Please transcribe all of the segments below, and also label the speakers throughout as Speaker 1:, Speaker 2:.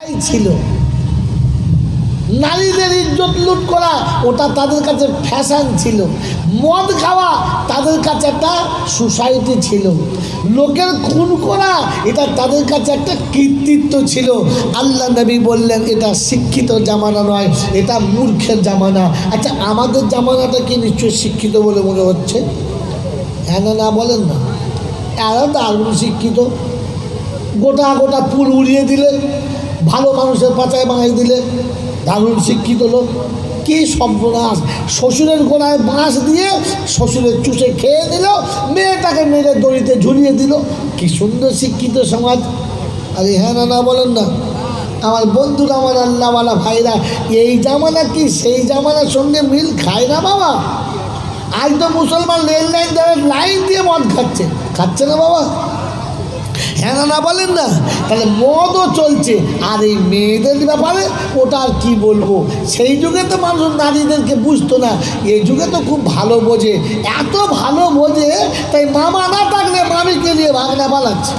Speaker 1: ছিল নারীদের ইজ্জত লুট করা, ওটা তাদের কাছে ফ্যাশন ছিল। মদ খাওয়া তাদের কাছে একটা সোসাইটি ছিল। লোকের খুন করা এটা তাদের কাছে একটা কৃতিত্ব ছিল। আল্লাহ নবী বললেন এটা শিক্ষিত জামানা নয়, এটা মূর্খের জামানা। আচ্ছা, আমাদের জামানাটা কি নিশ্চয়ই শিক্ষিত বলে মনে হচ্ছে? হ্যাঁ না বলেন না? এরা দারুণ শিক্ষিত। গোটা গোটা পুল উড়িয়ে দিলে, ভালো মানুষের পাচায় বাঙাই দিলে, দারুণ শিক্ষিত লোক। কি সর্বনাশ! শ্বশুরের গোড়ায় বাঁশ দিয়ে শ্বশুরের চুষে খেয়ে নিল, মেয়েটাকে মেরে দড়িতে ঝুলিয়ে দিল। কি সুন্দর শিক্ষিত সমাজ! আরে হ্যাঁ না বলেন না? আমার বন্ধুরা, আমার আল্লাহওয়ালা ভাইরা, এই জামানা কি সেই জামানার সঙ্গে মিল খায় না বাবা? আজ তো মুসলমান রেল লাইন ধরে লাইন দিয়ে মদ খাচ্ছে না বাবা? হ্যাঁ না বলেন না? তাহলে মদও চলছে। আর এই মেয়েদের ব্যাপারে ওটা আর কী বলবো। সেই যুগে তো মানুষ নারীদেরকে বুঝতো না, এই যুগে তো খুব ভালো বোঝে। এত ভালো বোঝে তাই মামা না থাকলে মামিকে নিয়ে ভাগনা পালাচ্ছে।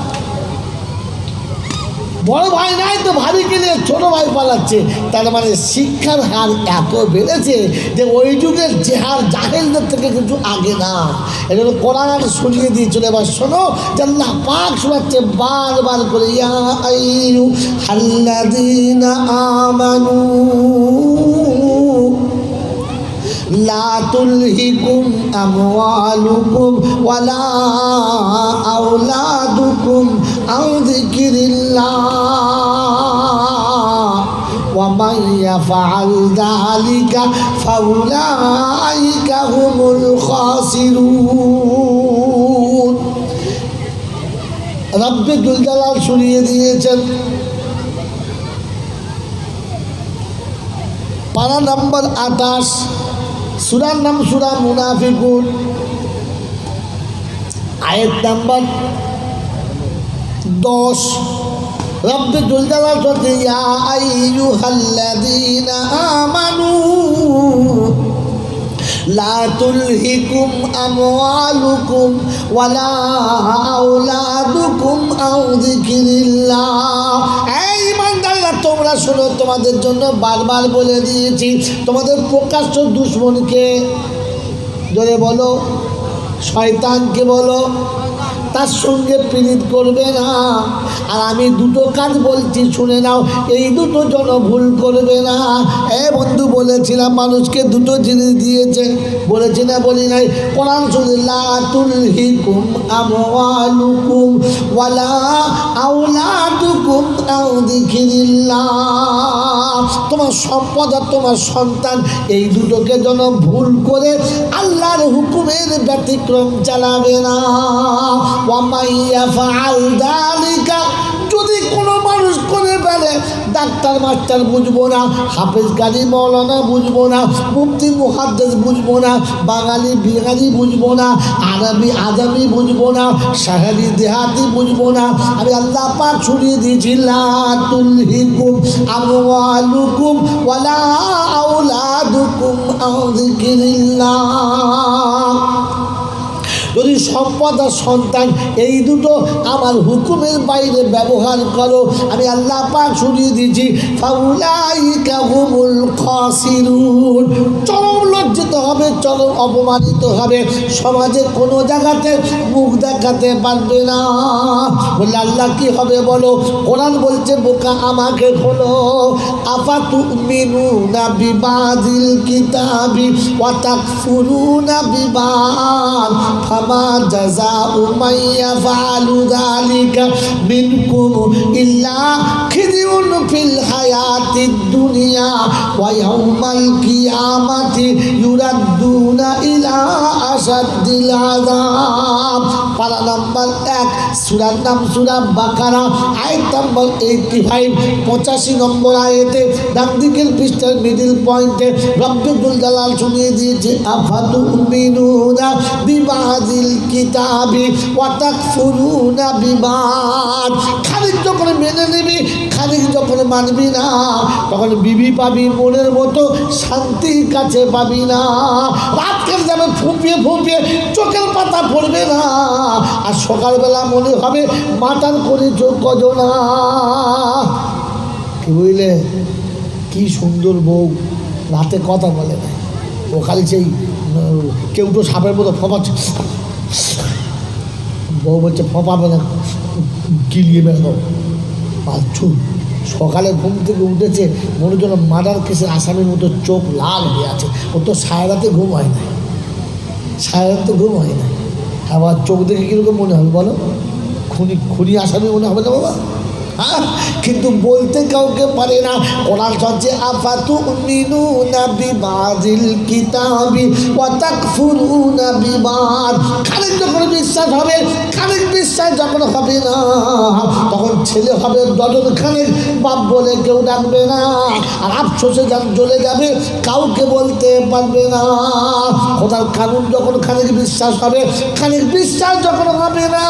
Speaker 1: বড় ভাই নাই তো ভাবিকে নিয়ে ছোটো ভাই পালাচ্ছে। তার মানে শিক্ষার হার এত বেড়েছে যে ওই যুগের যে হার জাহেলদের থেকে কিন্তু আগে না। এটা কোরআন শুনিয়ে দিয়েছিল। এবার শোনো, আল্লাহ পাক শোনাচ্ছে বারবার করে, ইয়া আইয়ুহাল্লাযীনা আমানু লা তুলহিকুম আমওয়ালুকুম ওয়ালা আওলাদুকুম আন যিকরিল্লাহ ওয়া মান ইয়াফআল যালিকা ফাউলাইকা হুমুল খাসিরুন। রব্বুল জালাল শুনিয়ে দিয়েছেন। পারা নম্বর 28, সূরার নাম সূরা মুনাফিকুন, আয়াত নাম্বার 10। রব্বুল জালাল বলতে, ইয়া আইয়ুহাল্লাযীনা আমানু লা তুলহিকুম আমওয়ালুকুম ওয়ালা আওলাদুকুম আন যিকরিল্লাহ। এই ইমানদাররা, তোমরা শোনো, তোমাদের জন্য বারবার বলে দিয়েছি, তোমাদের প্রকাশ্য দুশমনকে, জোরে বলো, শয়তানকে বলো, তার সঙ্গে পীড়িত করবে না। আর আমি দুটো কাজ বলছি, শুনে নাও, এই দুটো যেন ভুল করবে না। বন্ধু বলেছিলাম মানুষকে দুটো জিনিস দিয়েছে, বলেছি না বলি নাই? কোরআন শুনে, লা তুলহিকুম আমওয়ালুকুম ওয়ালা আওলাদুকুম আন যিকরিল্লাহ। তোমার সম্পদ আর তোমার সন্তান, এই দুটোকে যেন ভুল করে আল্লাহর হুকুমের ব্যতিক্রম চালাবে না। ওয়া মান ইয়াফআল যালিকা, যদি কোনো মানুষ করে ফেলে, ডাক্তার মাস্টার বুঝবো না, হাফেজ কাজী মৌলানা বুঝবো না, মুফতি মুহাদ্দিস বুঝবো না, বাঙালি বিহারি বুঝবো না, আরবি আজামি বুঝবো না, শাহরি দেহাতি বুঝবো না। আমি আল্লাহ পাক শুনিয়ে দিয়েছি, লা তুলহিকুম আমওয়ালুকুম ওয়ালা আওলাদুকুম আন যিকরিল্লাহ। যদি সম্পদ আর সন্তান এই দুটো আমার হুকুমের বাইরে ব্যবহার করো, আমি আল্লাহ পাক শুনিয়ে দিয়েছি, ফাউলাইকা হুমুল খাসিরুন। চরম লজ্জিত হবে, চরম অপমানিত হবে, সমাজে কোনো জায়গাতে মুখ দেখাতে পারবে না। বললে আল্লাহ কি হবে বলো? কোরআন বলছে, বোকা আমাকে খোলো, আফাতুমিনুনা বিবাদিল কিতাবি ওয়া তাকফুরুনা বিবাদ ফামা জাযাউ মান ইয়াফআলু যালিকা মিনকুম ইল্লা খিযুন ফিল হায়াতিদ দুনিয়া ওয়া ইয়াউমাল কিয়ামাতি ইউরাদ্দুনা ইলা আশাদ্দিল আযাব। পারা নাম্বার 1, সূরার নাম সূরা বাকারা, আয়াত নাম্বার 85, 85 নম্বর আয়াতে ডান দিকের পৃষ্ঠার মিডল পয়েন্টে রব্বুল জালাল শুনিয়ে দিয়েছে, আফাতুমিনুনা বিবাদিল কিতাবি ওয়া তাকফুরুনা বিবাদ। খানিক যখন মেনে নিবি, খানিক যখন মানবি না, তখন বিবি পাবি মনের মতো, শান্তির কাছে পাবি না। রাতকে যাবে ফুঁপিয়ে ফুঁপিয়ে, চোখের পাতা পড়বে না, আর সকালবেলা মনে হবে মাতার করে চোখ গজনা। কি বুঝলে, কি সুন্দর বউ, রাতে কথা বলে না, ও খালি সেই কেউ তো সাপের মতো ফপাচ্ছে। বউ বলছে ফপাবে না, গিলিয়ে বেরো। পাচ্ছু সকালে ঘুম থেকে উঠেছে, মনে যেন মার্ডার কেসের আসামির মতো চোখ লাল হয়ে আছে। ও তো সারা রাতে ঘুম হয় না, সারা রাতে ঘুম হয় না। আবার চোখ দেখে কীরকম মনে হবে বলো, খুনি আসামি মনে হবে না বাবা? হ্যাঁ, কিন্তু বলতে কাউকে পারে না। কোরআন চলছে আফাতুমিনুনা বিবাযিল কিতাবি ওয়া তাকফুরুনা বিবাদ। খানিক যখন বিশ্বাস হবে, খানিক বিশ্বাস যখন হবে না, তখন ছেলে হবে ডজন খানিক, বাপ বলে কেউ ডাকবে না, আর আফসোসে চলে যাবে, কাউকে বলতে পারবে না। খোদার কানুন যখন খানিক বিশ্বাস হবে, খানিক বিশ্বাস যখন হবে না,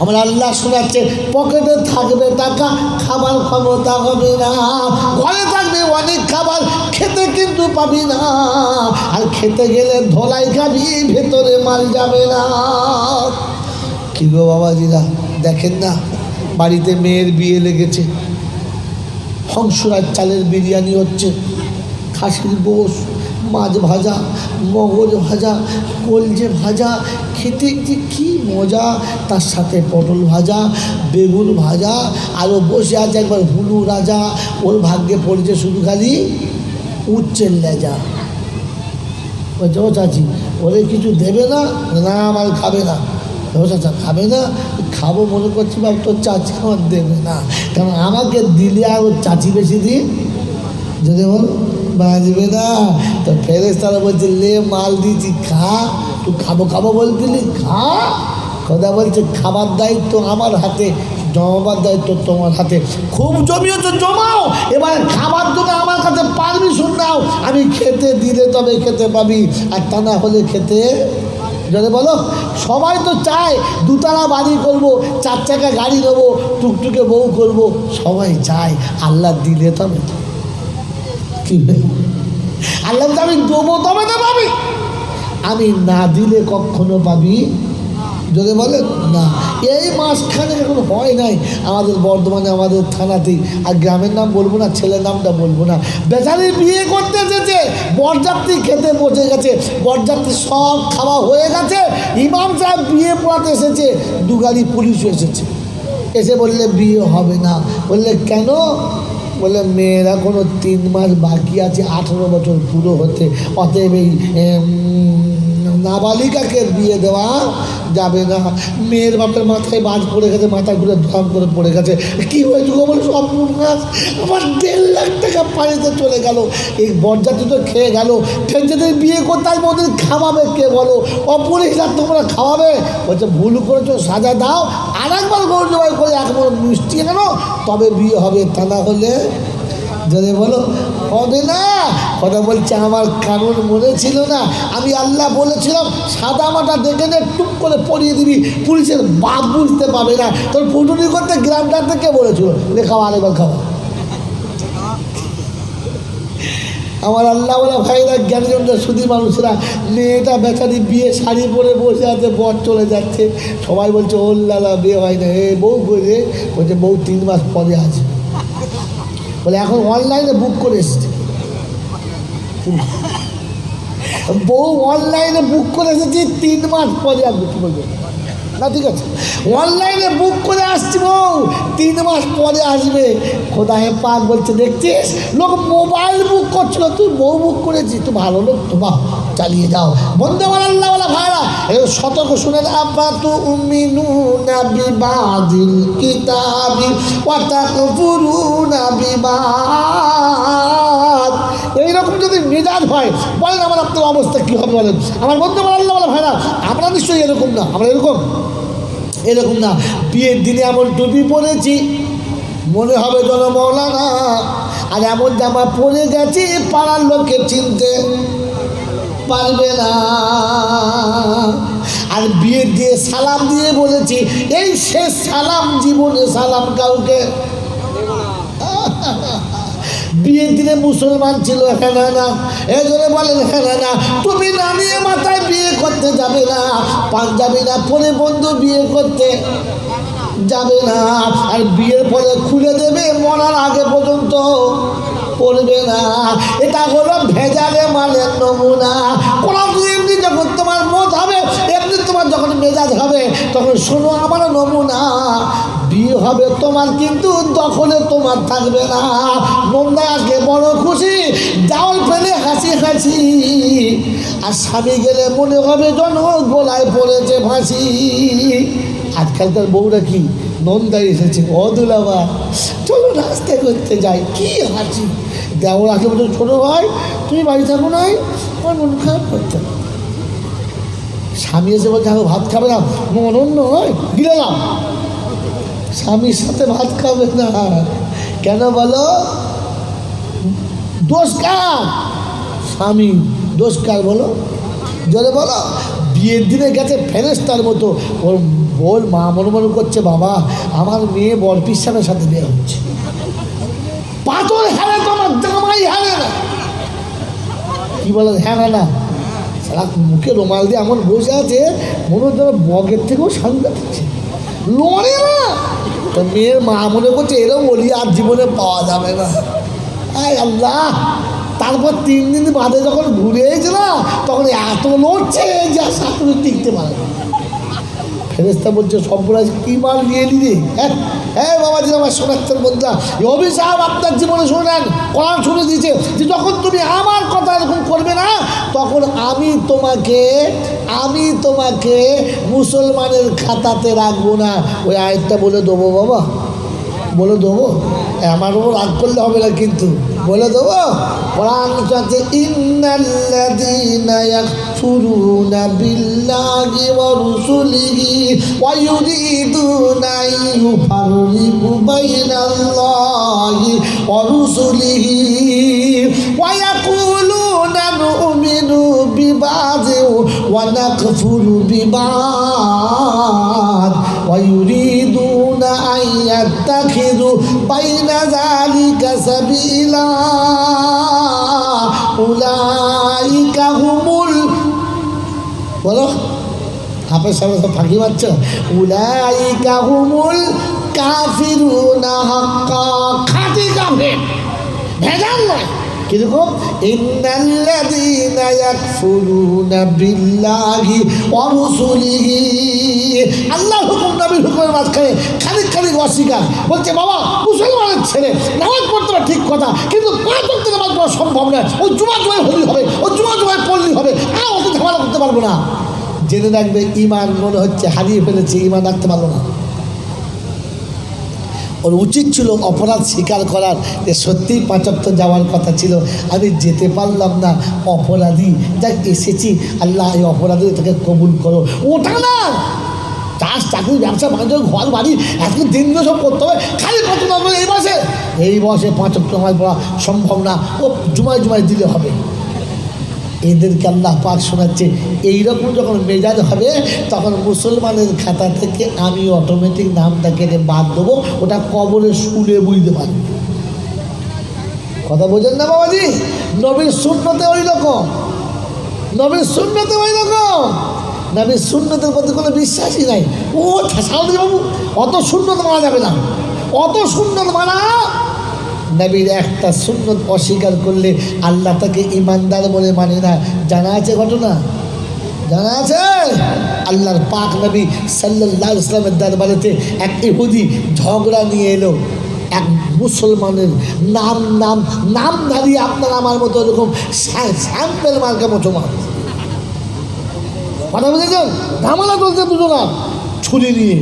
Speaker 1: আমার আল্লাহ শোনাচ্ছে, পকেটে থাকবে টাকা, খাবার ক্ষমতা হবে না। ঘরে থাকবে অনেক খাবার, খেতে কিন্তু পাবি না, আর খেতে গেলে ধোলাই খাবি, ভেতরে মাল যাবে না। কি গো বাবাজিরা, দেখেন না বাড়িতে মেয়ের বিয়ে লেগেছে, হংসরাজ চালের বিরিয়ানি হচ্ছে, খাসির গোশ, মাছ ভাজা, মগজ ভাজা, কলজে ভাজা, খেতে যে কী মজা, তার সাথে পটল ভাজা, বেগুন ভাজা, আরও বসে আছে একবার হুলু রাজা, ওর ভাগ্যে পড়েছে শুধু খালি উচ্চের লেজা। বলছে ও চাচি ওরে কিছু দেবে না? না আমার খাবে না। ও চাচা খাবে না? খাবো মনে করছি বাবু, তোর চাচি আমার দেবে না, কারণ আমাকে দিলে আর ওর চাচি বেশি দিই যদি বল বাঁচবে না। তো ফেরেশতারা বলছে লে মাল দিয়েছি খা, তুই খাবো খাবো বলছিলি খা। খোদা বলছে খাবার দায়িত্ব আমার হাতে, জমাবার দায়িত্ব তোমার হাতে। খুব জমিয়েছ জমাও, এবার খাবার জন্য আমার কাছে পারমিশন নাও, আমি খেতে দিলে তবে খেতে পাবি, আর তা না হলে খেতে যদি বলো। সবাই তো চায় দুতলা বাড়ি করব, চার চাকা গাড়ি নেবো, টুকটুকে বউ করব, সবাই চায়, আল্লাহ দিলে তবে। কি আল্লাহ আমি দেবো তবে তো পাবি, আমি না দিলে কখনো পাবি যদি বলে না। এই মাসখানে এখন হয় নাই আমাদের বর্ধমানে, আমাদের থানাতেই, আর গ্রামের নাম বলবো না, ছেলের নামটা বলবো না, বেচারি বিয়ে করতে এসেছে, বরযাত্রী খেতে বসে গেছে, বরযাত্রী সব খাওয়া হয়ে গেছে, ইমাম সাহেব বিয়ে পড়াতে এসেছে, দু গাড়ি পুলিশও এসেছে, এসে বললে বিয়ে হবে না। বললে কেন? বলে মেয়ের এখনও 3 মাস বাকি আছে 18 বছর পুরো হতে, অতএব এই নাবালিকাকে বিয়ে দেওয়া যাবে না। মেয়ের বাপের মাথায় বাজ পড়ে গেছে, মাথা ঘুরে ধরাম করে পড়ে গেছে। কী হয়েছে গো? বলে সব মাস আমার 1.5 লাখ টাকা পানিতে চলে গেল, এই বরযাত্রী তো খেয়ে গেল, ফের যদি বিয়ে করতে আসবে ওদের খাওয়াবে কে বলো? অপুলিশরা তোমরা খাওয়াবে? বলছে ভুল করেছো, সাজা দাও, আর একবার গরু জবাই করে একবার মিষ্টি কেন, তবে বিয়ে হবে, তা না হলে যদি বলো হবে না। কথা বলছে আমার কানুন মনে ছিল না, আমি আল্লাহ বলেছিলাম সাদা মাটা দেখে নে, টুক করে পড়িয়ে দিবি, পুলিশের বাপ বুঝতে পাবে না। তোর ফুটুনি করতে গ্রামটার থেকে বলেছিল লে খাওয়া, আরেকবার খাওয়া। আমার আল্লাহ বলা ভাইরা, জ্ঞানীজনরা, শুধু মানুষরা, মেয়েটা বেচারি বিয়ে শাড়ি পরে বসে আছে, বর চলে যাচ্ছে, সবাই বলছে ওর লালা বিয়ে হয় না, এ বউ বলছে, বলছে বউ 3 মাস পরে আসবে। বলে এখন অনলাইনে বুক করে এসেছে, বউ অনলাইনে বুক করে এসেছি, 3 মাস পরে আসবে। কি বলবে না? ঠিক আছে, অনলাইনে বুক করে আসছি, বউ 3 মাস পরে আসবে। খোদাহে পাক বলছে দেখছিস, লোক মোবাইল বুক করছিল, তুই বউ বুক করেছিস, তুই ভালো লোক তো, বাহ চালিয়ে যাও। বন্ধু আমার আল্লাহ বলা ভাইরা, সতর্ক শুনেন, আফাতুমিনুনা বিবাযিল কিতাবি ওয়া তাকফুরুনা বিবাদ। এইরকম যদি মেজাজ হয়, বলেন আমার আপনার অবস্থা কী হবে বলেন? আমার বন্ধু আমার আল্লাহ বলা ভাইরা, আমরা নিশ্চয়ই এরকম না, আমরা এরকম না। বিয়ের দিনে এমন টুপি পরেছি মনে হবে যেন মৌলানা, আর এমন জামা পরে গেছি পাড়ার লোকে চিনতে পারবে না। আর বিয়ে দিয়ে সালাম দিয়ে বলেছি এই শেষ সালাম, জীবনে সালাম কাউকে। বিয়ের দিনে মুসলমান ছিল, হ্যাঁ না, এই জন্য বলেন হ্যাঁ না, তুমি না নিয়ে মাথায় বিয়ে করতে যাবে না, পাঞ্জাবি না পরে বন্ধু বিয়ে করতে যাবে না। আর বিয়ের পরে খুলে দেবে, মরার আগে পর্যন্ত পড়বে না। এটা হলো ভেজালে মালের নমুনা। কোরআন এমনি যখন তোমার মত হবে, এমনি তোমার যখন মেজাজ হবে, তখন শোনো আমার নমুনা। বিয়ে হবে তোমার, কিন্তু দখলে তোমার থাকবে না। নন্দা আজকে বড় খুশি, জাল ফেলে হাসি হাসি। আর স্বামী গেলে মনে হবে যেন গলায় পড়েছে ফাঁসি। আজকালকার বউরা কি নন্দায় এসেছে, অদুলাবা চলো রাস্তা করতে যাই, কি হাসি। দেওয়ার আসলে বলছো ছোটো ভাই তুমি বাড়ি থাকো নাই, আমার মন খারাপ করতে। স্বামী এসে বলছে আমি ভাত খাবে না, মরণ নয় গিলে নাও। স্বামীর সাথে ভাত খাবে না কেন বলো? দোষ কার? স্বামী। দোষ কার বলো? জোরে বলো। বিয়ের দিনে গেছে ফেরেশতার মতো, ওর বোর মা মনে মনে করছে বাবা আমার মেয়ে বরপির সাহেবের সাথে বিয়ে হচ্ছে। পাথর হারে তোমার জামাই হারে না। কি বলে হ্যাঁ না, সারা মুখে রুমাল দিয়ে এমন বসে আছে মনে হচ্ছে বগের থেকেও শান্তি থাকছে, লড়ে না। তো মেয়ের মা মনে করছে এরকম বলি আর জীবনে পাওয়া যাবে না। আয় আল্লাহ। তারপর 3 দিন বাদে যখন ঘুরে এসেছে না, তখন এত লড়ছে যে শাশুড়ি টিকতে পারে না। ফেরেশতা বলছে সর্বরাজ কি মাল নিয়ে নিলি? হ্যাঁ বাবাজি আমার শোনাচ্ছেন বন্ধুরা, অভিশাপ আপনার জীবনে শোনেন। কোরআন শুনে দিয়েছে যে যখন তুমি আমার কথা এরকম করবে না, তখন আমি তোমাকে মুসলমানের খাতাতে রাখবো না। ওই আয়াতটা বলে দেবো বাবা, বলে দেবো। আমার উপর রাগ করলে হবে না, কিন্তু বলে দেবো। কোরআন আছে ইন্নাল্লাযীনা ইয়াকফুরুনা বিল্লাহি ওয়া রুসুলিহি ওয়া ইউরিদুনা ইউফাররিকু বাইনাল্লাহি ওয়া রুসুলিহি ওয়া ইয়াকুলুনা নু'মিনু বিবাযিন ওয়া নাকফুরু বিবাদ ওয়া ইউরিদুনা আন ইয়াত্তাখিযু বাইনা যালিকা সাবিলা উলাইকা হুমুল, বলো আপনার সামনে সব ফাঁকি মারছ, উলাইকা হুমুল কাফিরুনা হাক্কা, খাঁটি কাফের, ভেজাল নয়। কিরকম? ইন্নাল্লাযীনা ইয়াকফুরুনা বিল্লাহি ওয়া রুসুলিহি, আল্লাহর হুকুম নবীর হুকুমের মাঝখানে খানিক অস্বীকার। বলছে বাবা মুসলমানের ছেলে নামাজ পড়তে হবে ঠিক কথা, কিন্তু 5 ওয়াক্ত নামাজ পড়া সম্ভব নয়। ওই জুমায় হলি হবে, ওই জুমায় পড়লেই হবে, আর অত ঝামেলা করতে পারবো না। জেনে রাখবে ইমান মনে হচ্ছে হারিয়ে ফেলেছে, ইমান রাখতে পারবো না। ওর উচিত ছিল অপরাধ স্বীকার করার, যে সত্যিই 5 ওয়াক্ত যাওয়ার কথা ছিল, আমি যেতে পারলাম না, অপরাধী, যাক এসেছি, আল্লাহ এই অপরাধী তাকে কবুল করো। ওটা না, চাষ চাকরি ব্যবসা বাণিজ্য ঘর বাড়ি এত দিন সব করতে হবে, খালি কত এই বয়সে 5 ওয়াক্ত নামাজ পড়া সম্ভব না, ও জুমায় দিলে হবে। এদেরকে আল্লাহ পাক শোনাচ্ছে এইরকম যখন মেজাজ হবে, তখন মুসলমানের খাতা থেকে আমি অটোমেটিক নামটা কেটে বাদ দেবো, ওটা কবরে শুলে বুঝতে পারবে। কথা বোঝেন না বাবাজি? নবীর সুন্নতে ওই রকম, নবীর সুন্নতে ওই রকম। নবীর সুন্নতের প্রতি কোনো বিশ্বাসই নাই। ও সাউদি বাবু অত সুন্নত মানা যাবে না, অত সুন্নত মানা। নবীর একটা সুন্নত অস্বীকার করলে আল্লাহ তাকে ইমানদার বলে মানে না। জানা আছে ঘটনা? জানা আছে? আল্লাহর পাক নবী সাল্লাল্লাহু আলাইহি ওয়াসাল্লামের দরবারেতে এক ইহুদি ঝগড়া নিয়ে এলো এক মুসলমানের নামধারী, আপনার আমার মতো এরকম স্যাম্পেল মার্কা মুসলমান। কথা বুঝেছেন? ঝামেলা চলছে দুজনা ছুরি নিয়ে।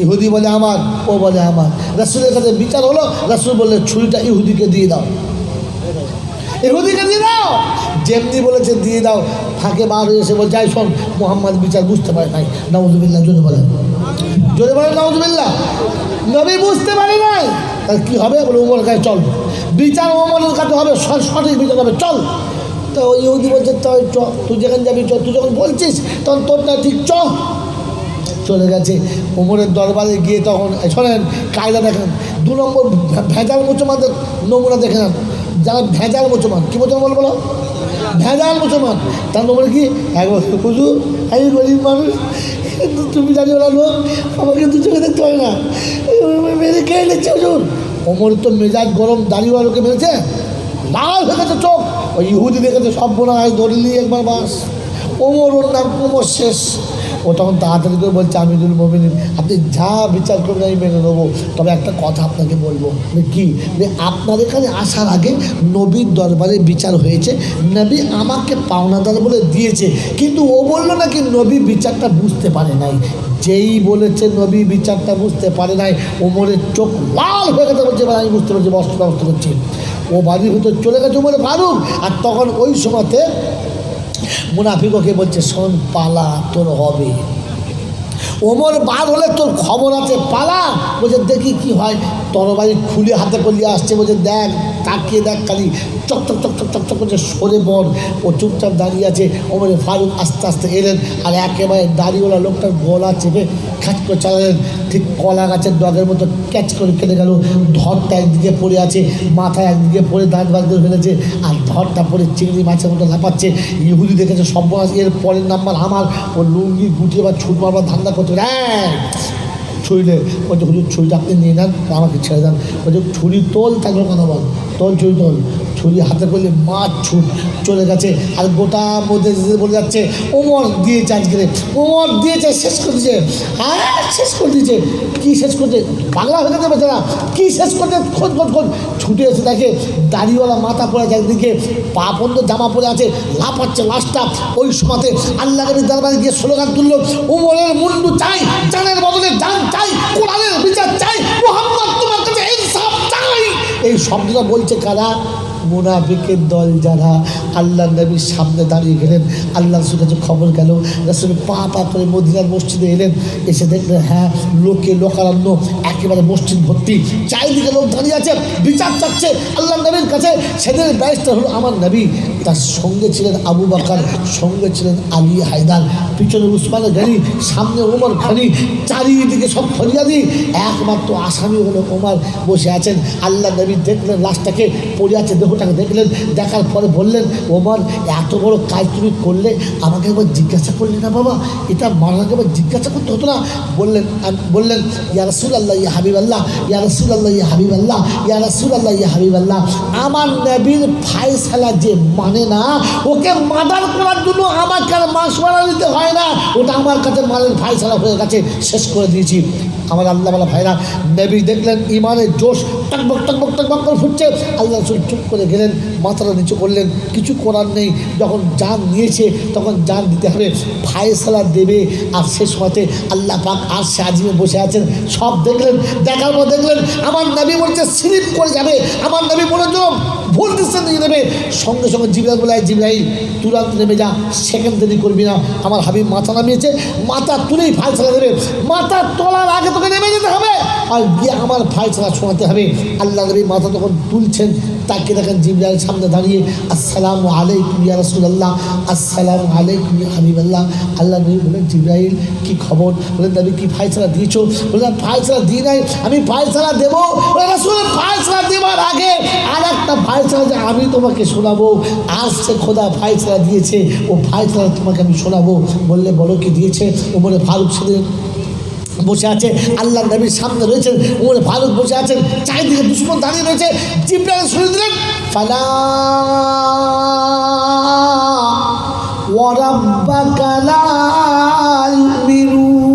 Speaker 1: ইহুদি বলে আমার, ও বলে আমার। রাসূলের কাছে বিচার হলো, রাসূল বললে ছুরিটা ইহুদিকে দিয়ে দাও, ইহুদিকে দিয়ে দাও। যেমনি বলেছে দিয়ে দাও, ফাঁকে বার হয়ে এসে বল যাই শোন, মুহাম্মদ বিচার বুঝতে পারে নাই। নাউযুবিল্লাহ, জোরে বলেন নাউযুবিল্লাহ। নবী বুঝতে পারে নাই, তাহলে কী হবে? বলে ওমরের কাছে চল, বিচার ওমরের কাছে হবে, সঠিক বিচার হবে, চল। তো ওই ইহুদি বলছে তুই যেখানে যাবি চ, তুই যখন বলছিস তখন তোরটা ঠিক চ। চলে গেছে ওমরের দরবারে গিয়ে, তখন শোনেন কায়দা দেখেন, 2 নম্বর ভেজাল মুসলমানদের নমুনা দেখে নেন। যারা ভেজাল মুসলমান, কী মুসলমান বলো? ভেজাল মুসলমান। তার নম্বরে কি? একবার হুজুর আমি গরিব মানুষ, কিন্তু তুমি জানি ওরা লোক আমাকে দু চোখে দেখতে পারে না, মেরে খেয়ে নিচ্ছে হুজুর। ওমর তো মেজাজ গরম, দাঁড়িয়ে লোকে মেরেছে, লাল হয়ে গেছে চোখ। ওই ইহুদি দেখেছে সব বোনা ধরিলি একবার বাস। ওমর, ওর নাম ওমর শেষ। ও তখন তাড়াতাড়ি করে বলছে আমিরুল মুমিনিন, আপনি যা বিচার করবেন আমি মেনে নেবো, তবে একটা কথা আপনাকে বলবো। কি? আপনার এখানে আসার আগে নবীর দরবারে বিচার হয়েছে, নবী আমাকে পাওনাদার বলে দিয়েছে, কিন্তু ও বললো নাকি নবী বিচারটা বুঝতে পারে নাই। যেই বলেছে নবী বিচারটা বুঝতে পারে নাই, ওমরের চোখ লাল হয়ে গেছে, বলছে এবার আমি বুঝতে পারছি, বস্ত্র ব্যবস্থা করছি। ও বাড়ির ভিতর চলে গেছে ওমরে ফারুক। আর তখন ওই সময়তে মুনাফিককে বলছে শোন, পালা তোর হবে, ওমর বার হলে তোর খবর আছে, পালা। বলছে দেখি কি হয়। তরবারি খুলে হাতে করলে আসছে, বলছে দেখ, তাকিয়ে দেখ, খালি চক চক চক চক চক চক করছে, সরে পড়। ও চুপচাপ দাঁড়িয়ে আছে। ওমরে ফারুক আস্তে আস্তে এলেন, আর একেবারে দাড়িওয়ালা লোকটার গলা চেপে খাচ করে চালালেন, ঠিক কলা গাছের ডগের মতো ক্যাচ করে কেটে গেল। ধরটা একদিকে পড়ে আছে, মাথা একদিকে পড়ে দাঁত বার করে ফেলেছে, আর ধরটা পড়ে চিংড়ি মাছের মতো লাফাচ্ছে। ইহুদি দেখেছে সব, এর পরের নাম্বার আমার। ও লুঙ্গি গুটিয়ে বা ছুট মারবার ধান্দা করতে, ছুরিলে বলছে হুজুর ছুরিটা আপনি নিয়ে নেন, আমাকে ছেড়ে দেন। বলছে ছুরি তোল, থাকলো কথা বল, তোল ছুরি তোল। ছুরি হাতে করলে মাছ ছুট চলে গেছে। আর গোটা মধ্যে বলে যাচ্ছে ওমর দিয়েছে, আজকে ওমর দিয়েছে, শেষ করে দিয়েছে। হ্যাঁ শেষ করে দিয়েছে। কী শেষ করছে? পাগলা হয়ে গেছে বেচারা, কী শেষ করছে? খোঁজ খোঁজ খোঁজ। ছুটে এসে দেখে দাড়িওয়ালা মাথা পড়ে আছে, একদিকে পা বন্ধ জামা পরে আছে, লাফাচ্ছে লাশটা। ওই সময়তে আল্লাহ নবীর দরবারে গিয়ে স্লোগান তুললো, ওমরের মুন্ডু চাই, জানের বদলে জান চাই, কোরআনের বিচার চাই, মুহাম্মদ তোমার কাছে ইনসাফ চাই। এই শব্দটা বলছে কারা? মুনাফিকের দল যারা। আল্লাহ নবীর সামনে দাঁড়িয়ে গেলেন, আল্লাহ রসুলের কাছে খবর গেল। রসুল পা পা করে মদিনার মসজিদে এলেন, এসে দেখলেন হ্যাঁ লোকে লোকারণ্য, একেবারে মসজিদ ভর্তি, চারিদিকে লোক দাঁড়িয়ে আছে, বিচার চাচ্ছে আল্লাহ নবীর কাছে। সেদিন ব্যারিস্টার হলো আমার নবী, তার সঙ্গে ছিলেন আবু বকর, সঙ্গে ছিলেন আলী হায়দার, পিছনে উসমান গনি, সামনে ওমর গনি, চারিদিকে সব ফরিয়াদি, একমাত্র আসামি হলো ওমর বসে আছেন। আল্লাহ নবী দেখলেন লাশটাকে পড়ে আছে, দেহটাকে দেখলেন, দেখার পরে বললেন ওমর এত বড় কাজ তুমি করলে, আমাকে একবার জিজ্ঞাসা করলে না বাবা, এটা মারার আগে একবার জিজ্ঞাসা করতে হতো না? বললেন ইয়া রাসূলুল্লাহ ইয়া হাবিবাল্লাহ, ইয়া রাসূলুল্লাহ ইয়া হাবিবাল্লাহ, ইয়া রাসূলুল্লাহ ইয়া হাবিবাল্লাহ, আমার নবীর ফায়সালা যে মানে না, ওকে মার্ডার করার জন্য আমাকে আর মাসওয়ারা দিতে হয় না, ওটা আমার কাছে মালের ফায়সালা হয়ে গেছে, শেষ করে দিয়েছি। আমার আল্লাহওয়ালা ভাইরা, নবী দেখলেন ইমানের জোশ টকবক টকবক টকবক করে ফুটছে। আল্লাহ রাসূল চুপ করে গেলেন, মাথাটা নিচু করলেন, কিছু করার নেই, যখন জান নিয়েছে তখন জান দিতে হবে, ফায়সালা দেবে। আর সে সময়তে আল্লাহ পাক আর সে আজিমে বসে আছেন, সব দেখলেন, দেখার পর দেখলেন আমার নবী বলছে স্লিপ করে যাবে, আমার নবী মনে জন্য ভুল ডিসিশন নিয়ে নেবে। সঙ্গে সঙ্গে জিবরাইল বলে, জিবরাইল তুরন্ত নেমে যা, সেকেন্ড দেরি করবি না। আমার হাবিব মাথা নামিয়েছে, মাথা তুলেই ফায়সালা দেবে, মাথা তোলার আগে তোকে নেমে যেতে হবে আর গিয়ে আমার ফায়সালা শোনাতে হবে। আল্লাহ নবী মাথা তখন তুলছেন, তাকে দেখেন জিবরাইল সামনে দাঁড়িয়ে, আসসালামু আলাইকুম ইয়া রাসূলুল্লাহ, আসসালামু আলাইকুম ইয়া হাবিবাল্লাহ। আল্লাহ নবী বলেন জিবরাইল কি খবর? বলেন নবী কি ফায়সালা দিয়েছো? বলেন ফায়সালা দিই নাই, আমি ফায়সালা দেবো। রাসূল ফায়সালা দেওয়ার আগে আর একটা ফায়সালা যে আমি তোমাকে শোনাবো, আসছে খোদা ফায়সালা দিয়েছে, ও ফায়সালা তোমাকে আমি শোনাবো। বললে বলো কি দিয়েছে? ওমরে ফারুক সেদিন বসে আছে, আল্লাহ নবীর সামনে রয়েছেন, ওমরে ফারুক বসে আছেন, চারিদিকে দুশমন দাঁড়িয়ে রয়েছে। জিবরাইল শুনে দিলেন, ফালা ওয়া রাব্বাকা লা ইউমিনুন।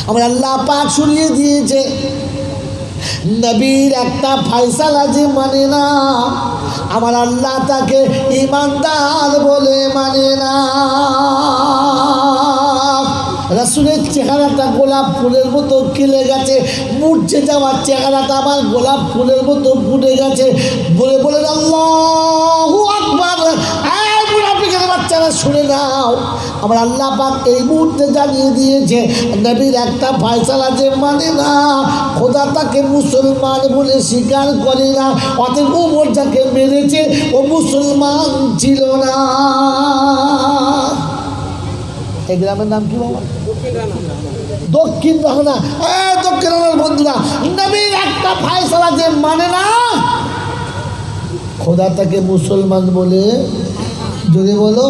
Speaker 1: আমার আল্লাহ পাক শুনিয়ে দিয়েছে নবীর একটা ফায়সালা যে মানে না, আমার আল্লাহ তাকে ইমানদার বলে মানে না। রাসূলের চেহারাটা গোলাপ ফুলের মতো খিলে গেছে, মূর্ছে যাওয়ার চেহারাটা আমার গোলাপ ফুলের মতো ফুটে গেছে। বলে বলেন আল্লাহু আকবার। মুনাফিকের বাচ্চারা শুনে নাও, আমার আল্লাহ পাক এই মুহূর্তে জানিয়ে দিয়েছে নবীর একটা ফায়সালা যে মানে না, খোদা তাকে মুসলমান বলে স্বীকার করে না। অতএব ওমর যাকে মেরেছে ও মুসলমান ছিল না। এই গ্রামের নাম কি বাবা? দক্ষিণ রানা। দক্ষিণ রানার বন্ধুরা, নবীর একটা ফায়সালা যে মানে না, খোদা তাকে মুসলমান বলে জোরে বলো,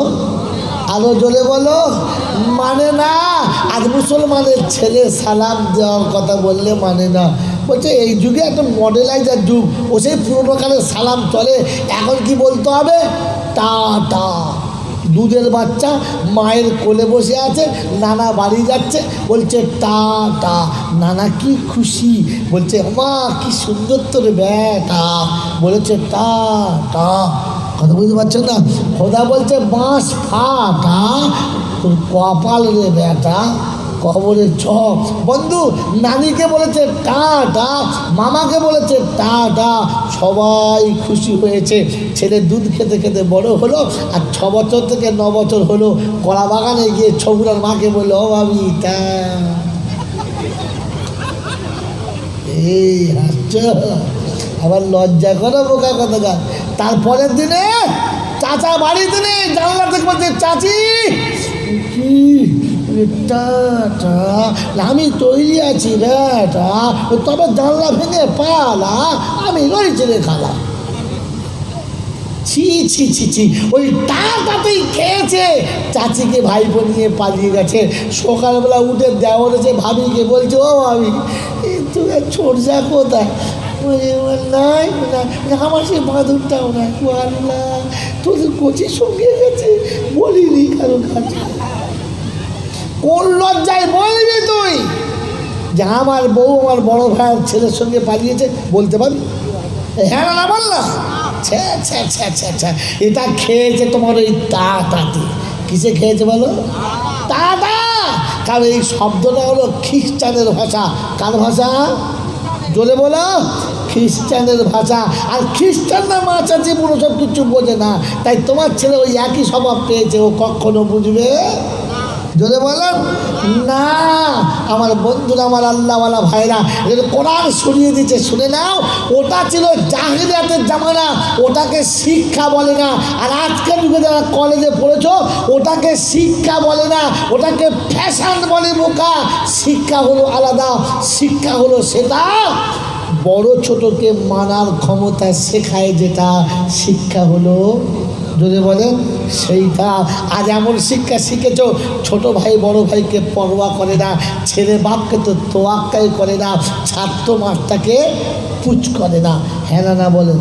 Speaker 1: আরো জোরে বলো। মানে না। আজ মুসলমানের ছেলে সালাম দেওয়ার কথা বললে মানে না, বলছে এই যুগে একটা মডেলাইজার যুগ, ও সেই পুরোনো কালের সালাম চলে। এখন কি বলতে হবে? টাটা। দুধের বাচ্চা মায়ের কোলে বসে আছে, নানা বাড়ি যাচ্ছে, বলছে টাটা। নানা কি খুশি, বলছে মা কি সুন্দর তোর ব্যাটা, বলেছে টাটা। কথা বুঝতে পারছেন না? খোদা বলছে বাঁশ ফাটা তোর কপাল রে বেটা, কবরে চপ। বন্ধু নানিকে বলেছে টাটা, মামাকে বলেছে টাটা, সবাই খুশি হয়েছে। ছেলে দুধ খেতে খেতে বড় হলো, আর 6 বছর থেকে 9 বছর হলো কলা বাগানে গিয়ে ছবুরার মাকে বললো ও ভাবি তা এই হাসছো, আবার লজ্জা করো বোকা কথা। তারপরের দিনে চাচা বাড়িতে নেই, জানলা থেকে বলছে চাচি কি টাটা, আমি তৈরি আছি বেটা, তবে জানলা ভেঙে পালা, আমি রয়েছে রে খালা। ছি ছি ছি ছি, ওই টাটাতেই খেয়েছে। চাচিকে ভাইপো নিয়ে পালিয়ে গেছে। সকালবেলা উঠে দেওয়ারেছে ভাবিকে, বলছে ও ভাবি তুমি ছোটজা কোথায়? নাই না, আমার সেই বাঁদুরটাও নাই, আল্লাহ তোদের কচি সঙ্গে গেছে, বলিনি কারো কাছে। কোন লজ্জায় বলবি তুই যে আমার বউ আমার বড় ভাইয়ের ছেলের সঙ্গে পালিয়েছে? বলতে পারবি? হ্যাঁ না বল না। এটা খেয়েছে তোমার ওই টাটাতে। কিসে খেয়েছে বলো? টাটা। কারণ এই শব্দটা হলো খ্রিস্টানের ভাষা। কার ভাষা? জোরে বলো, খ্রিস্টানের ভাষা। আর খ্রিস্টানরা মাছ আছে পুরো সব কিছু বোঝে না, তাই তোমার ছেলে ওই একই স্বভাব পেয়েছে, ও কখনো বুঝবে জোরে বলেন না। আমার বন্ধুরা, আমার আল্লাহওয়ালা ভাইরা, কোরআন শুনিয়ে দিচ্ছে, শুনে নাও। ওটা ছিল জাহিলিয়াতের জামানা, ওটাকে শিক্ষা বলে না। আর আজকের যুগে যারা কলেজে পড়েছো, ওটাকে শিক্ষা বলে না, ওটাকে ফ্যাশন বলে বোকা। শিক্ষা হলো আলাদা, শিক্ষা হলো সেটা বড় ছোটকে মানার ক্ষমতা শেখায়, যেটা শিক্ষা হলো যদি বলেন সেইটা। আজ এমন শিক্ষা শিখেছ, ছোট ভাই বড় ভাইকে পরোয়া করে না, ছেলে বাপকে তো তোয়াক্কাই করে না, ছাত্র মাস্টারকে পুচ করে না। হ্যাঁ না বলেন?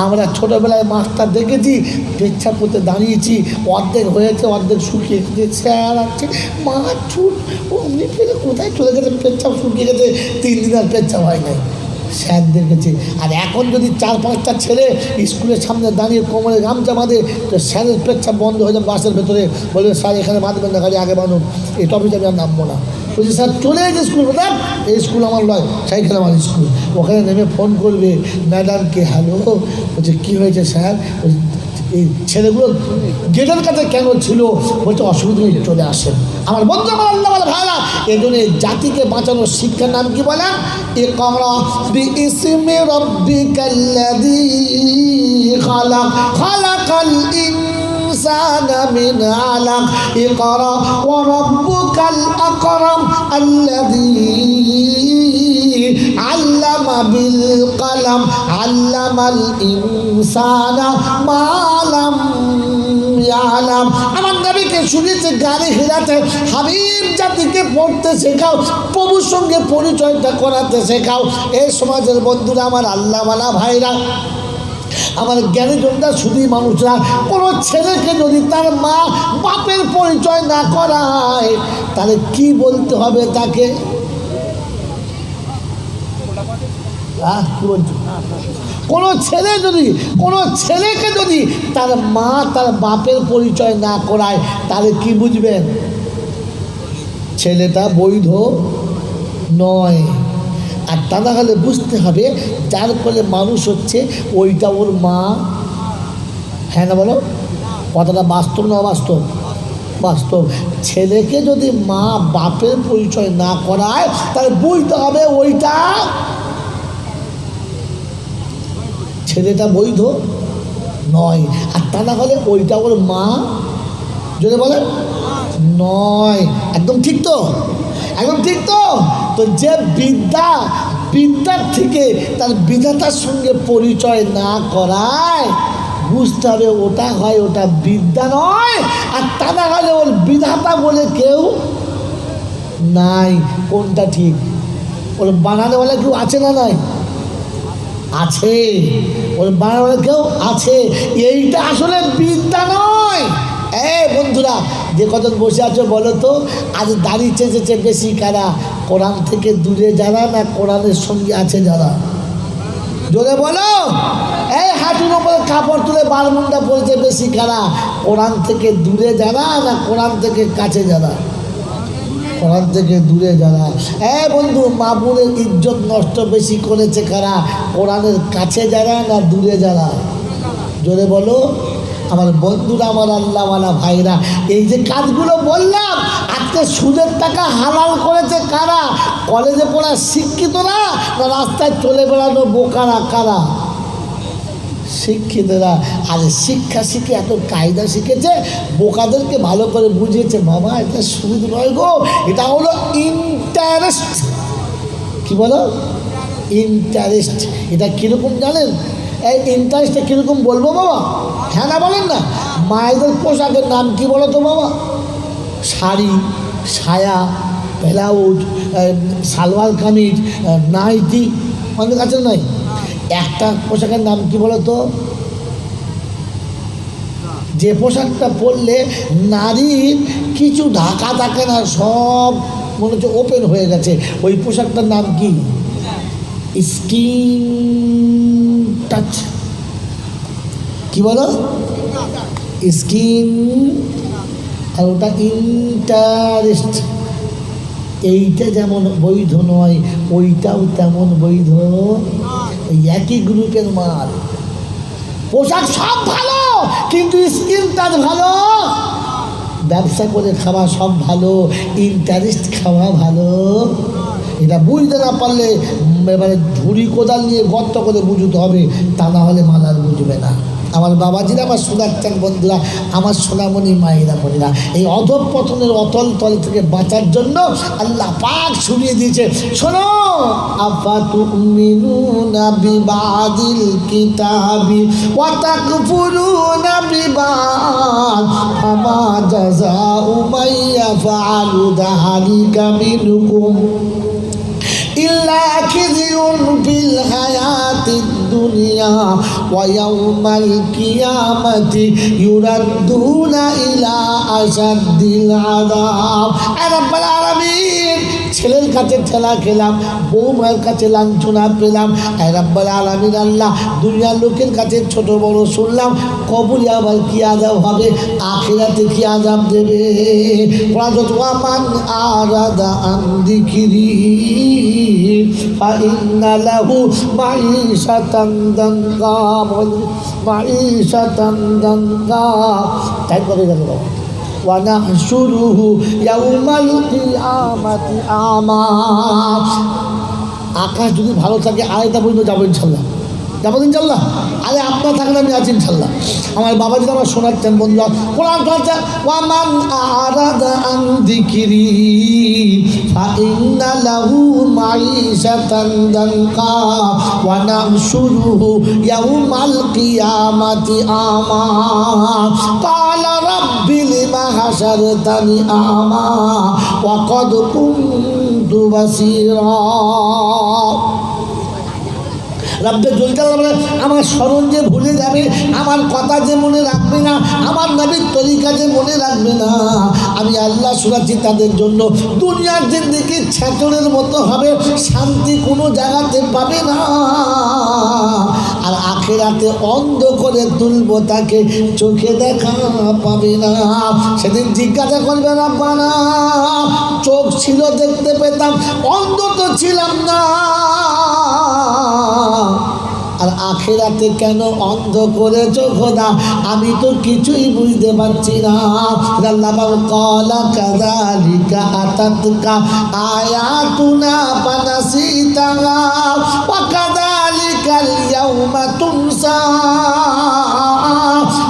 Speaker 1: আমরা ছোটোবেলায় মাস্টার দেখেছি, পেচ্ছাপ করতে দাঁড়িয়েছি, অর্ধেক হয়েছে অর্ধেক শুকিয়ে গেছে, স্যার আছে মা ছুট অমনি ফেলে কোথায় চলে গেছে, পেচ্ছাপ শুকিয়ে গেছে, 3 দিন আর পেচ্ছাপ হয় নাই, স্যার দেখেছে। আর এখন যদি 4-5টা ছেলে স্কুলের সামনে দাঁড়িয়ে কোমরে গামছা বাঁধে, তো স্যারের পেচ্ছাপ বন্ধ হয়ে যাবে বাসের ভেতরে, বলবে স্যার এখানে বাঁধবেন না, গাড়ি আগে বাঁধুন, এই টপিকে আমি আর নামবো না। বলছি স্যার চলে এসে স্কুল, বোঝান এই স্কুল আমার নয়, সাইকেল আমার স্কুল। ওখানে নেমে ফোন করবে ম্যাডামকে, হ্যালো, বলছে কী হয়েছে স্যার? এই ছেলেগুলো গেটের কাছে কেন ছিল? বলছে অসুবিধা নেই, চলে আসেন। আমার বন্ধু, আমার আল্লাহ ভাইরা, এই জন্য জাতিকে বাঁচানোর শিক্ষার নাম কি বলেন? ইকরা বিইসমি রাব্বিকাল্লাযী খালাক, খালাকাল ইনসানা মিন আলাক, ইকরা ওয়া রাব্বুকাল আকরাম আল্লাযী আল্লামা বিল কলম আল্লামাল ইনসানা মা লাম ইয়ালাম। আমার নবীকে শুনেছে গাড়ি হেরাতে, হাবিব জাতিকে পড়তে শেখাও, প্রভুর সঙ্গে পরিচয়টা করাতে শেখাও। এই সমাজের বন্ধুরা, আমার আল্লাহওয়ালা ভাইরা, আমার জ্ঞানীজনরা, শুধুই মানুষরা, কোনো ছেলেকে যদি তার মা বাপের পরিচয় না করায়, তাহলে কি বলতে হবে তাকে? কি বলছো? কোনো ছেলে যদি, কোনো ছেলেকে যদি তার মা তার বাপের পরিচয় না করায়, তাহলে কি বুঝবেন? ছেলেটা বৈধ নয়। আর তা না হলে বুঝতে হবে যার ফলে মানুষ হচ্ছে ওইটা ওর মা। হ্যাঁ না বলো? কথাটা বাস্তব না অবাস্তব? বাস্তব। ছেলেকে যদি মা বাপের পরিচয় না করায়, তাহলে বুঝতে হবে ওইটা ছেলেটা বৈধ নয়। আর তা না হলে ওইটা ওর মা যদি বলে নয়। একদম ঠিক তো? একদম ঠিক তো? তো যে বিদ্যার থেকে তার বিধাতার সঙ্গে পরিচয় না করায়, বুঝতে হবে ওটা হয় ওটা বিদ্যা নয়, আর তা না হলে ওর বিধাতা বলে কেউ নাই। কোনটা ঠিক? ওর বানানোওয়ালা কেউ আছে না নাই? আছে, ওর বানানোওয়ালা কেউ আছে। এইটা আসলে বিদ্যা নয়। বন্ধুরা, যে কত বসে আছো বলো তো, আজ দাড়ি চেঁচেছে বেশি কারা? কোরআন থেকে দূরে যারা না কোরআনের সঙ্গে আছে যারা? জোরে বলো। হাঁটুর ওপরে কাপড় তুলে বারমুন্ডা পড়েছে বেশি কারা? কোরআন থেকে দূরে যারা না কোরআন থেকে কাছে যারা? কোরআন থেকে দূরে যারা। বন্ধু, মা বোনের ইজ্জত নষ্ট বেশি করেছে কারা? কোরআনের কাছে যারা না দূরে যারা? জোরে বলো। আমার বন্ধুরা, আমার আল্লাহওয়ালা ভাইরা, এই যে কাজগুলো বললাম, আজকে সুদের টাকা হালাল করেছে কারা? কলেজে পড়া শিক্ষিতরা না রাস্তায় চলে বেড়ানো বোকারা? কারা? শিক্ষিতরা। আর শিক্ষা শিখে এত কায়দা শিখেছে, বোকাদেরকে ভালো করে বুঝিয়েছে, বাবা এটা সুদ নয় গো, এটা হলো ইন্টারেস্ট। কি বলো? ইন্টারেস্ট। এটা কীরকম জানেন? এই ইন্টারেস্টটা কীরকম বলবো বাবা? হ্যাঁ না বলেন না? মায়েদের পোশাকের নাম কি বলো তো বাবা? শাড়ি, সায়া, ব্লাউজ, সালোয়ার কামিজ, নাইটি, আমাদের কাছে নয়। একটা পোশাকের নাম কি বলো তো? যে পোশাকটা পরলে নারীর কিছু ঢাকা থাকে না, সব মনে হচ্ছে ওপেন হয়ে গেছে, ওই পোশাকটার নাম কি? Skin touch. কি বলো? স্কিন। আর ওটা ইন্টারেস্ট। এইটা যেমন বৈধ নয়, ওইটাও তেমন বৈধ। একই গ্রুপের মাল। পোশাক সব ভালো, কিন্তু স্কিন টাচ ভালো। ব্যবসা করে খাওয়া সব ভালো, ইন্টারেস্ট খাওয়া ভালো। এটা বুঝতে না পারলে এবারে ঝুড়ি কোদাল নিয়ে গর্ত করে বুঝতে হবে, তা না হলে মালার বুঝবে না। আমার বাবাজিরা, আমার শোনাচ্ছেন বন্ধুরা, আমার সোনামণি মায়েরা বোনেরা, এই অধঃপতনের অতল তল থেকে বাঁচার জন্য আল্লাহ পাক শুনিয়ে দিয়েছে, শোনো, আফাতুমিনুনা বিবাদিল কিতাবি ওয়া তাকফুরুনা বিবাদ ফামা জাযাউ মান ইয়াফআলু যালিকা মিনকুম ইল্লা খিযুন ফিল হায়াতিদ দুনিয়া ওয়া ইয়াউমাল কিয়ামাতি ইউরাদ্দুনা ইলা আশাদ্দিল আযাব। রাব্বুল আলামিন, ছেলের কাছে ঠেলা খেলাম, বউ মায়ের কাছে লাঞ্ছনা পেলাম, রাব্বুল আলামিন আল্লাহ দুনিয়ার লোকের কাছে ছোট বড় শুনলাম, কবরে আবার কি আযাব হবে, আখিরাতে কি আযাব দেবে। ওয়ামান আরাদা আন যিকরি ফাইন্না লাহু মাঈশাতান দানকা। মাঈশাতান দানকা। তাই করে গেল বাবা। ওয়া নাহশুরুহু ইয়াউমাল কিয়ামাতি আমা। আকাশ যদি ভালো থাকে আরেকটা পর্যন্ত যাবো ইনশাল্লাহ, যাবো ইনশাল্লাহ। আরে আপনার থাকলে আমি আছি ইনশাল্লাহ। আমার বাবা যদি আমার শোনাচ্ছেন বন্ধুরা, কোরআন বলছে ওয়ামান আরাদা আন যিকরি ফাইন্না লাহু মাঈশাতান দানকা ওয়া নাহশুরুহু ইয়াউমাল কিয়ামাতি আমা ক্বালা রাব্বি লিমা হাশারতানি আমা ওয়া ক্বাদ কুনতু বাসীরা। রব্বে জলজাল বলে, আমার স্মরণ যে ভুলে যাবে, আমার কথা যে মনে রাখবে না, আমার নবীর তরিকা যে মনে রাখবে না, আমি আল্লাহ শুনাচ্ছি তাদের জন্য দুনিয়ার জিন্দেগি ছেঁচড়ের মতো হবে, শান্তি কোনো জায়গাতে পাবে না। আর আখিরাতে অন্ধ করে তুলবো তাকে, চোখে দেখা পাবে না। সেদিন জিজ্ঞাসা করবে, রাব্বানা, চোখ ছিল দেখতে পেতাম, অন্ধ তো ছিলাম না, আর আখিরাতে কেন অন্ধ করেছো খোদা, আমি তো কিছুই বুঝতে পারছি না। আল্লাহ ক্বালা কাযালিকা আতাতকা আয়াতুনা ফানাসিতাহা ওয়া কাযালিকাল ইয়াউমা তুনসা।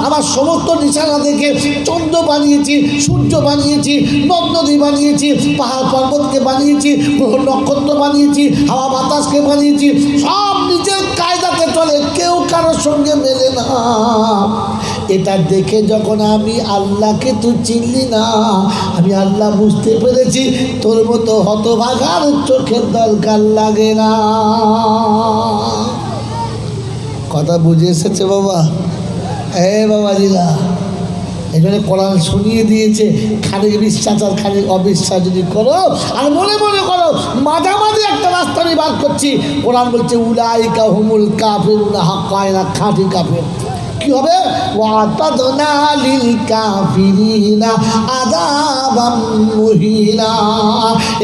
Speaker 1: আমার সমস্ত নিশানা দেখে চন্দ্র বানিয়েছি, সূর্য বানিয়েছি, নদ নদী বানিয়েছি, পাহাড় পর্বতকে বানিয়েছি, গ্রহ নক্ষত্র বানিয়েছি, হাওয়া বাতাসকে বানিয়েছি, সব নিজের কায়দাতে চলে, কেউ কারোর সঙ্গে মেলে না। এটা দেখে যখন আমি আল্লাহকে তুই চিনলি না, আমি আল্লাহ বুঝতে পেরেছি তোর মতো হতভাগার চোখের দরকার লাগে না। কথা বুঝে এসেছে বাবা? বাবাজিরা, এই জন্য কোরআন শুনিয়ে দিয়েছে, খানিক বিশ্বাস আর খানিক অবিশ্বাস যদি করো আর মনে মনে করো মাঝামাঝি একটা রাস্তা আমি বার করছি। কোরআন বলছে উলাইকা হুমুল কাফিরুনা হাক্কায়না, খাঁটি কাফির। কি হবে? ওয়াতাদনা লিল কাফিরিনা আযাবাম মুহিনা।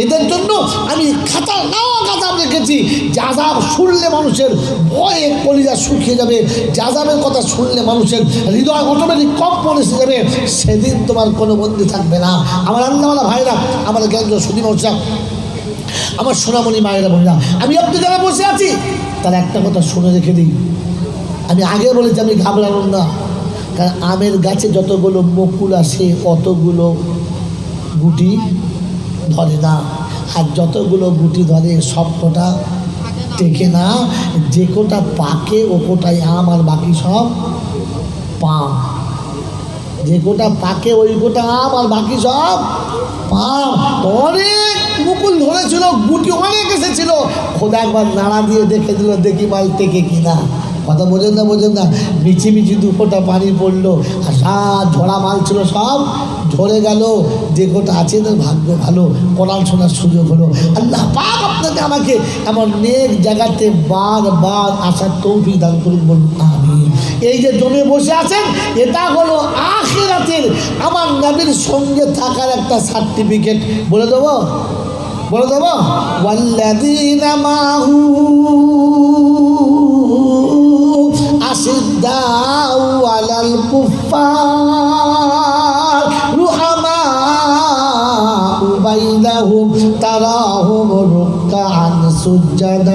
Speaker 1: এদের জন্য আমি খাতারনাক আযাব রেখেছি, যে আযাব শুনলে মানুষের ভয়ে কলিজা শুকিয়ে যাবে, যে আযাবের কথা শুনলে মানুষের হৃদয় অটোমেটিক কম্পন এসে যাবে, সেদিন তোমার কোনো বন্দী থাকবে না। আমার আল্লাহওয়ালা ভাইরা, আমার জ্ঞান সুদী মানুষরা, আমার সোনামণি মায়েরা বোনেরা, আমি আপনি যারা বসে আছি তার একটা কথা শুনে রেখে দিই। আমি আগে বলেছি আমি ঘাবড়ানোর না, কারণ আমের গাছে যতগুলো মুকুল আসে অতগুলো গুটি ধরে না, আর যতগুলো গুটি ধরে সব কটা টেকে না। যে কোটা পাকে ও কোটাই আম, আর বাকি সব পাম। যে কোটা পাকে ওই কোটা আম, আর বাকি সব পাম। অনেক মুকুল ধরেছিল, গুটি অনেক এসেছিল, খোদা একবার নাড়া দিয়ে দেখে দিল দেখি মাল টেকে কিনা। কথা বোঝেন না? বোঝেন না? মিছি মিছি দু ফোঁটা পানি পড়লো, আর সাত ঝরা মাল ছিল সব ঝরে গেল। যে কোটা আছে তার ভাগ্য ভালো, কোরআন শোনার সুযোগ হলো। আল্লাহ পাক আপনাকে আমাকে এমন নেক জায়গাতে বারবার আসার তৌফিক দান করুন, বলুন আমিন। এই যে জমে বসে আছেন, এটা হলো আখিরাতের আমার নবীর সঙ্গে থাকার একটা সার্টিফিকেট। বলে দেবো? বলে দেবো? ওয়াল্লাযীনা মাহু আশিদ্দাউ আলাল কুফফার রুহামাউ বাইনাহুম তারাহুম রুকআন সুজদান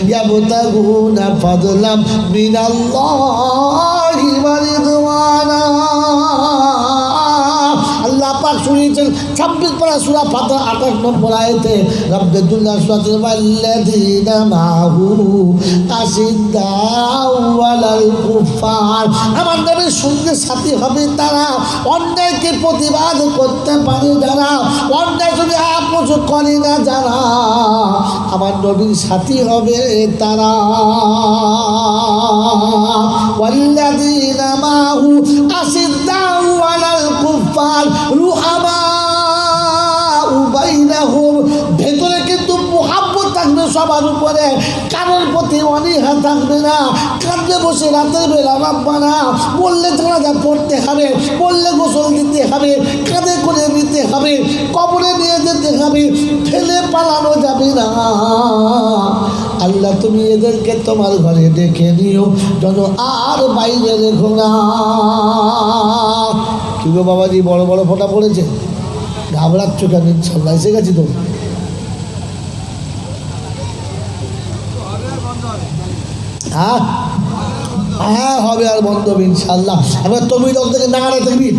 Speaker 1: ইয়াবতাগুনা ফাদলাম মিনাল্লাহি ওয়া রিদওয়ানা। আল্লাহ পাক শুনিয়েছেন 26 পারা সূরা ফাতিহা 28 নম্বর আয়াতে, রাব্বুল্লাহ ওয়াল্লাযীনা মাহু আশিদ্দাউ আলাল কুফফার, আমার নবীর সঙ্গে সাথী হবে তারা, অন্যায়কে প্রতিবাদ করতে পারে যারা, অন্যায় যদি আপোষ করে না যারা, আমার নবীর সাথী হবে তারা। ওয়াল্লাযীনা মাহু আশিদ্দাউ আলাল কুফফার রুহামাউ বাইনাহুম, ভেতরে কিন্তু মুহাব্বত থাকবে সবার উপরে, কারোর প্রতি অনীহা থাকবে না। কাঁদে বসে রাতের বেলা রাব্বানা বললে জানাজা পড়তে হবে, বললে গোসল দিতে হবে, কাঁধে করে নিতে হবে, কবরে নিয়ে যেতে হবে, ফেলে পালানো যাবে না। আল্লাহ তুমি এদেরকে তোমার ঘরে ডেকে নিও, যেন আর বাইরে রেখো না। কি গো বাবাজি, বড় বড় ফোঁটা পড়েছে, ঘাবড়াচ্ছ কেন? ইনশাল্লাহ এসে গেছি তো। হ্যাঁ হ্যাঁ হবে, আর বন্ধ হবে ইনশাল্লাহ। এবার তবি দল থেকে নাড়া থাকবি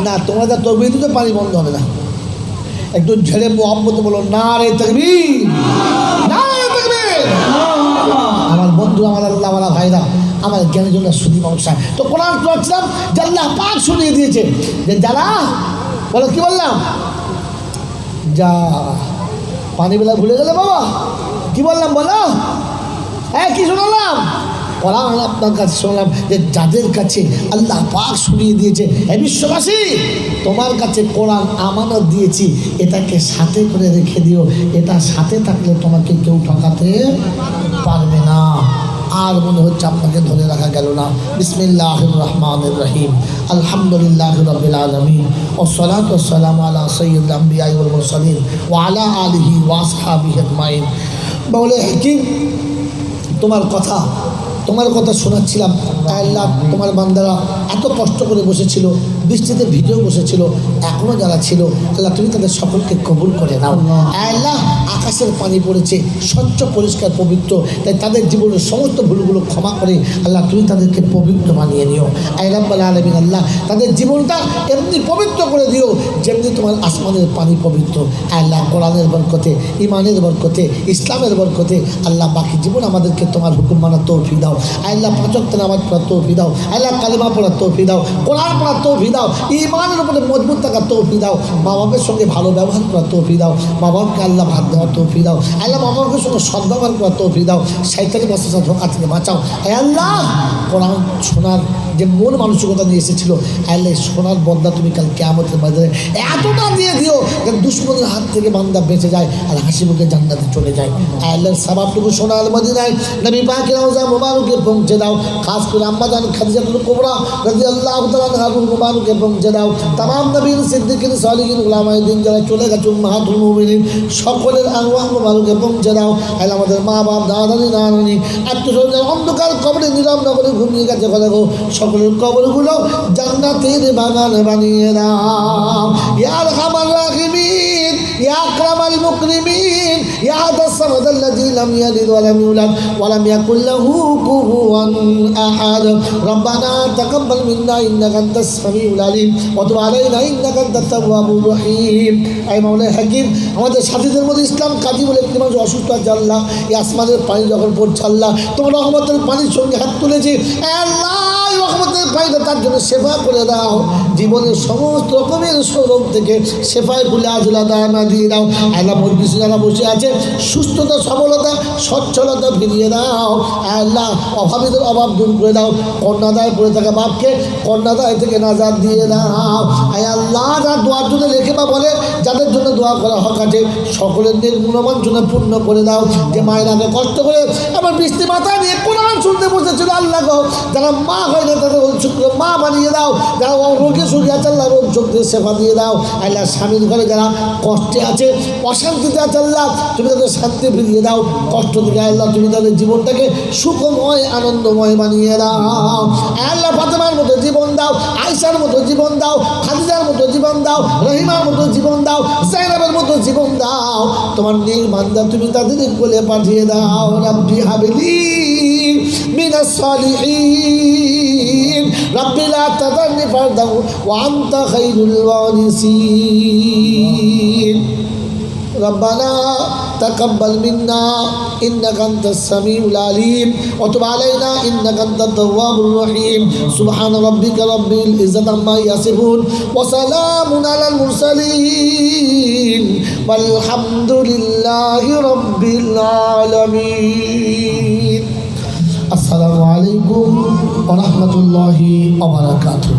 Speaker 1: না, তোমরা যা তবি দিতে পানি বন্ধ হবে না। একটু ঝেড়ে মোহাম্মদ বলো না রে থাকবি, না রে থাকবি। আমার বন্ধু, আমার আল্লাহ আমার ভাইরা, আমার জ্ঞানের জন্য সুদী মানুষ। তো কোরআন পড়ছিলাম যে আল্লাহ পাক শুনিয়ে দিয়েছে যে যারা, বলো কি বললাম? যা পানি বেলা ভুলে গেলে বাবা, কি বললাম বলো? হ্যাঁ কি শোনালাম? কোরআন আপনার কাছে শুনলাম যে যাদের কাছে আল্লাহ পাক শুনিয়ে দিয়েছে, হে বিশ্ববাসী তোমার কাছে কোরআন আমানত দিয়েছি, এটাকে সাথে করে রেখে দিও, এটা সাথে থাকলে তোমাকে কেউ ঠকাতে পারবে না। আর মনে হচ্ছে আপনাকে ধরে রাখা গেল না। বিসমিল্লাহির রহমানির রহিম, আলহামদুলিল্লাহি রাব্বিল আলামিন, ওয়াসসালাতু ওয়াসসালামু আলা সাইয়্যিদিল আমবিয়া ওয়াল মুরসালিন ওয়া আলা আলিহি ওয়া আসহাবিহি আজমাইন। মাওলা হাকিম, তোমার কথা শোনাচ্ছিলাম। আল্লাহ তোমার বান্দারা এত কষ্ট করে বসেছিল, বৃষ্টিতে ভিজেও বসেছিল, এখনও যারা ছিল, আল্লাহ তুমি তাদের সকলকে কবুল করে নাও। আল্লাহ আকাশের পানি পড়েছে, স্বচ্ছ পরিষ্কার পবিত্র, তাই তাদের জীবনের সমস্ত ভুলগুলো ক্ষমা করে আল্লাহ তুমি তাদেরকে পবিত্র বানিয়ে নিও। আয় রাব্বুল আলামিন, আল্লাহ তাদের জীবনটা এমনি পবিত্র করে দিও যেমনি তোমার আসমানের পানি পবিত্র। আল্লাহ কোরআনের বরকতে, ইমানের বরকতে, ইসলামের বরকতে আল্লাহ বাকি জীবন আমাদেরকে তোমার হুকুম মানার তৌফিক দাও। আল্লাহ পাঁচ ওয়াক্ত নামাজ পড়ার তৌফিক দাও। আল্লাহ কালিমা পড়ার তৌফিক দাও, কোরআন পড়ার তৌফিক দাও, ইমানের উপরে মজবুত থাকার তৌফিক দাও, মা বাবার সঙ্গে ভালো ব্যবহার করার তৌফিক দাও, মা বাবাকে আল্লাহ ভাত দেওয়ার তৌফিক দাও। আল্লাহ মা বাবার সঙ্গে সদ্ব্যবহার করার তৌফিক দাও, শয়তানি ওয়াসওয়াসা ধোঁকা থেকে বাঁচাও। আল্লাহ কোরআন শোনার যে মন মানসিকতা নিয়ে এসেছিল, আল্লাহ সোনার বদলা তুমি কাল কিয়ামতের বাজারে এতটা দিয়ে দিও যে দুশ্মনের হাত থেকে বান্দা বেঁচে যায় আর হাসি মুখে জান্নাতে চলে যায়। আল্লাহর সওয়াবটুকু সোনার মদিনায় নবী পাকের রওজা মুবারকে পৌঁছে দাও। খাস করে আম্মা জান খাদিজাতুল কুবরা রাদিয়াল্লাহু তাআলা আনহা মুবারকে পৌঁছে দাও। तमाम নবীর সিদ্দিকিন সালিহিন উলামায়ে দ্বীন যারা চলে গেছে উম্মাহাতুল মুমিনিন সকলের আরওয়াহ মুবারকে পৌঁছে দাও। আল্লাহ আমাদের মা বাপ, দাদা দাদি, নানানি, আত্মীয়স্বজন অন্ধকার কবরে নীরব নগরে ঘুমিয়ে গেছে কথা গো, সকলের কবরগুলো জান্নাতের বাগান বানিয়ে দাও। ইয়া আরহামার রাহিমিন, ইয়া আকরামাল মুকরিমিন, ইয়া হাদাস সামাদ আল্লাযী লাম ইয়ালিদ ওয়া লাম ইউলাদ ওয়া লাম ইয়াকুল লাহু কুফুওয়ান আহাদ। রব্বানা তাকাব্বাল মিন্না ইন্নাকা আনতাস সামিউল আলিম ওয়া তুব আলাইনা ইন্নাকা আনতাত তাওয়াবুর রহিম। আয় মাওলা হাকিম, আমাদের সাথীদের মধ্যে ইসলাম কাজী বলে একটি মানুষ অসুস্থ আছে আল্লাহ, এই আসমানের পানি যখন পড়ছে আল্লাহ তোমার রহমতের পানির সঙ্গে হাত তুলেছি, আল্লাহ রহমতের পানিটা তার জন্য সেবা করে দাও। জীবনের সমস্ত রকমের রোগ থেকে সেফায় ভুলে আজলা দানা দিয়ে দাও। আল্লাহ মজলিসে যারা বসে আছে সুস্থতা, সবলতা, সচ্ছলতা ফিরিয়ে দাও। আল্লাহ অভাবীদের অভাব দূর করে দাও। কন্যাদায় পড়ে থাকা বাপকে কন্যাদায় থেকে নাজাত দিয়ে দাও। আয় আল্লাহ যারা দোয়ার জন্য লেখে বা বলে, যাদের জন্য দোয়া করা হক আছে সকলের নির্মূলমান জন্য পূর্ণ করে দাও। যে মায়েরাকে কষ্ট করে আমার বৃষ্টি মাথায় নিয়ে কোরআন শুনতে বসেছিল আল্লাহ গো, যারা মা হয় না তাদের মা বানিয়ে দাও। যারা রোগে সুখী আছে আল্লাহ রোগ শক্তি সেবা দিয়ে দাও। আল্লাহ স্বামীর ঘরে যারা কষ্টে আছে, অশান্তিতে আছে আল্লাহ তুমি তাদের শান্তি ফিরিয়ে দাও। কষ্ট থেকে আল্লাহ তুমি তাদের জীবনটাকে সুখময় আনন্দময় বানিয়ে দাও। আল্লাহ ফাতেমার মতো জীবন দাও, আয়েশার মতো জীবন দাও, খাদিজার মতো জীবন দাও, রহিমার মতো জীবন দাও, জাইনাবের মতো জীবন দাও। তোমার নীল বান্দা তুমি তাদের কোলে পাঠিয়ে দাও। রাব্বি হাবলি মিনাস সালিহিন রাব্বি লা তাযারনি ফারদান ওয়া আনতা খায়রুল ওয়ারিসিন। ربنا تقبل منا إنك أنت السميع العليم وتب علينا إنك أنت التواب الرحيم. سبحان ربك رب العزة عما يصفون وسلام على المرسلين والحمد لله رب العالمين. السلام عليكم ورحمة الله وبركاته.